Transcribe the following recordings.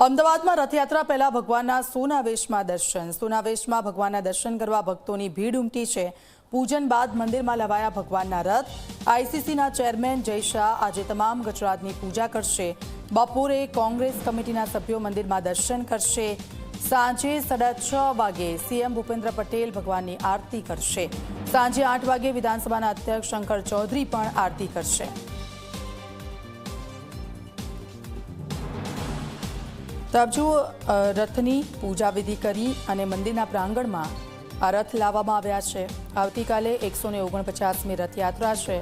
અમદાવાદમાં રથયાત્રા પહેલા ભગવાનના સોનાવેશમાં દર્શન. સોનાવેશમાં ભગવાનના દર્શન કરવા ભક્તોની ભીડ ઉમટી છે. પૂજન બાદ મંદિરમાં લવાયા ભગવાનના રથ. આઈસીસીના ચેરમેન જય શાહ આજે તમામ ગજરાતની પૂજા કરશે. બપોરે કોંગ્રેસ કમિટીના સભ્યો મંદિરમાં દર્શન કરશે. સાંજે 6:30 વાગે સીએમ ભૂપેન્દ્ર પટેલ ભગવાનની આરતી કરશે. સાંજે 8 વાગે વિધાનસભાના અધ્યક્ષ શંકર ચૌધરી પણ આરતી કરશે. તો આપ જુઓ, રથની પૂજા વિધિ કરી અને મંદિરના પ્રાંગણમાં આ રથ લાવવામાં આવ્યા છે. આવતીકાલે 149મી રથયાત્રા છે.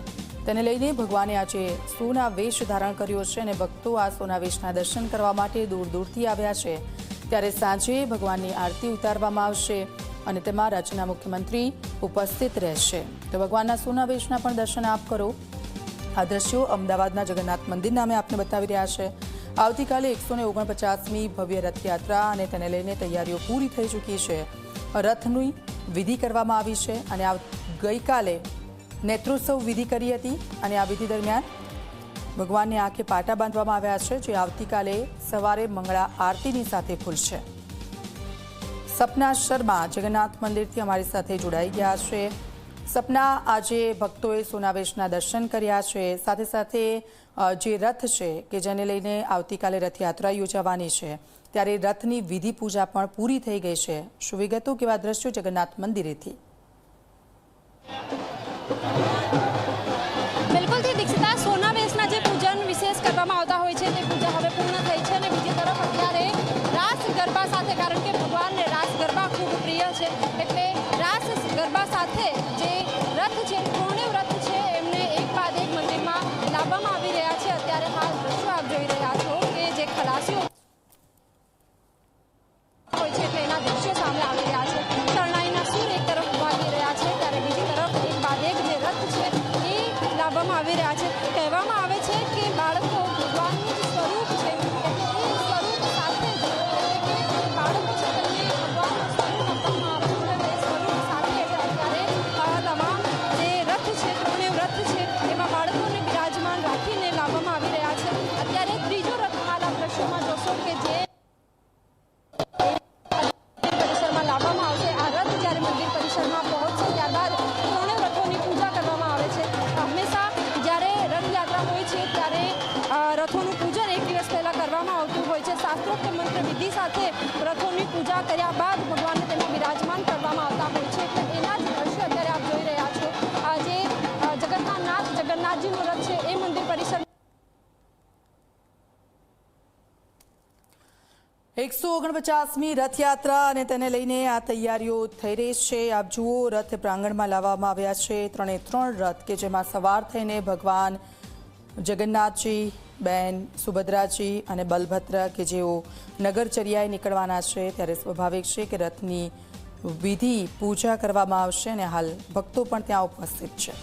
તેને લઈને ભગવાને આજે સોના વેશ ધારણ કર્યો છે અને ભક્તો આ સોના વેશના દર્શન કરવા માટે દૂર દૂરથી આવ્યા છે. ત્યારે સાંજે ભગવાનની આરતી ઉતારવામાં આવશે અને તેમાં રાજ્યના મુખ્યમંત્રી ઉપસ્થિત રહેશે. તો ભગવાનના સોના વેશના પણ દર્શન આપ કરો. આ દ્રશ્યો અમદાવાદના જગન્નાથ મંદિરના અમે આપને બતાવી રહ્યા છે. આવતીકાલે 149મી ભવ્ય રથયાત્રા અને તેને લઈને તૈયારીઓ પૂરી થઈ ચૂકી છે. રથની વિધિ કરવામાં આવી છે અને ગઈકાલે નેત્રોત્સવ વિધિ કરી હતી અને આ વિધિ દરમિયાન ભગવાનને આંખે પાટા બાંધવામાં આવ્યા છે, જે આવતીકાલે સવારે મંગળા આરતીની સાથે ખુલશે. સપના શર્મા જગન્નાથ મંદિરથી અમારી સાથે જોડાઈ ગયા છે. સપના, આજે ભક્તોએ સોનાવેશના દર્શન કર્યા છે, સાથે સાથે જે રથ છે કે જેને લઈને આવતીકાલે રથયાત્રા યોજાવાની છે, ત્યારે રથની વિધિ પૂજા પણ પૂરી થઈ ગઈ છે. શું વિગતો, કેવા દ્રશ્યો જગન્નાથ મંદિરેથી? બિલકુલથી દીક્ષિતા, સોનાવેશના જે પૂજન વિશેષ કરવામાં આવતા હોય છે તે પૂજા હવે પૂર્ણ થઈ છે અને બીજી તરફ અત્યારે રાસ ગરબા સાથે, કારણ કે ભગવાનને રાસ ગરબા ખૂબ પ્રિય છે, એટલે રાસ ગરબા સાથે જે રથ છે, પૂર્ણિમ રથ છે, એમને એક બાદ એક મંદિરમાં લાવવામાં આવી રહ્યા છે. અત્યારે હાલ દ્રશ્યો આપ જોઈ રહ્યા છો કે જે ખલાસીઓ હોય છે તેના દ્રશ્યો સામે આવી રહ્યા છે. શરણાઈના સૂર એક તરફ વાગી રહ્યા છે, ત્યારે બીજી તરફ એક બાદ એક જે રથ છે એ લાવવામાં આવી રહ્યા છે. કહેવામાં આવે છે કે બાળકો ભગવાનનું જે સ્વરૂપ છે, એ સ્વરૂપ સાથે જ, એટલે કે બાળકો છે તેમને ભગવાનનું સ્વરૂપ આપવામાં આવતું હોય, એ સ્વરૂપ સાથે જ અત્યારે તમામ જે રથ છે, પૂર્ણિમ રથ છે, એમાં બાળકોને બિરાજમાન રાખીને લાવવામાં આવી રહ્યા છે. અત્યારે ત્રીજો રથ હાલ આ દ્રશ્યોમાં જોશો કે જે પરિસરમાં લાવવામાં આવશે. આ રથ જ્યારે મંદિર પરિસરમાં પહોંચશે ત્યારબાદ પૂર્ણિમ રથોની પૂજા કરવામાં આવે છે. હંમેશા જ્યારે રથયાત્રા હોય છે ત્યારે રથોનું પૂજન એક દિવસ પહેલા કરવામાં આવતું હોય છે. શાસ્ત્રોક્ત મંત્ર વિધિ સાથે રથોની પૂજા કર્યા બાદ ભગવાનને તેમાં બિરાજમાન કરવામાં આવતા હોય છે. એટલે એના જ દ્રશ્યો અત્યારે આપ જોઈ રહ્યા છો. આજે જગન્નાથજીનો રથ છે એ મંદિર પરિસર 149મી રથયાત્રા અને તેને લઈને આ તૈયારીઓ થઈ રહી છે. આપ જુઓ, રથ પ્રાંગણમાં લાવવામાં આવ્યા છે. 3 રથ કે જેમાં સવાર થઈને ભગવાન જગન્નાથજી, બેન સુભદ્રાજી અને બલભદ્ર કે જેઓ નગરચર્યાએ નીકળવાના છે, ત્યારે સ્વાભાવિક છે કે રથની વિધિ પૂજા કરવામાં આવશે અને હાલ ભક્તો પણ ત્યાં ઉપસ્થિત છે.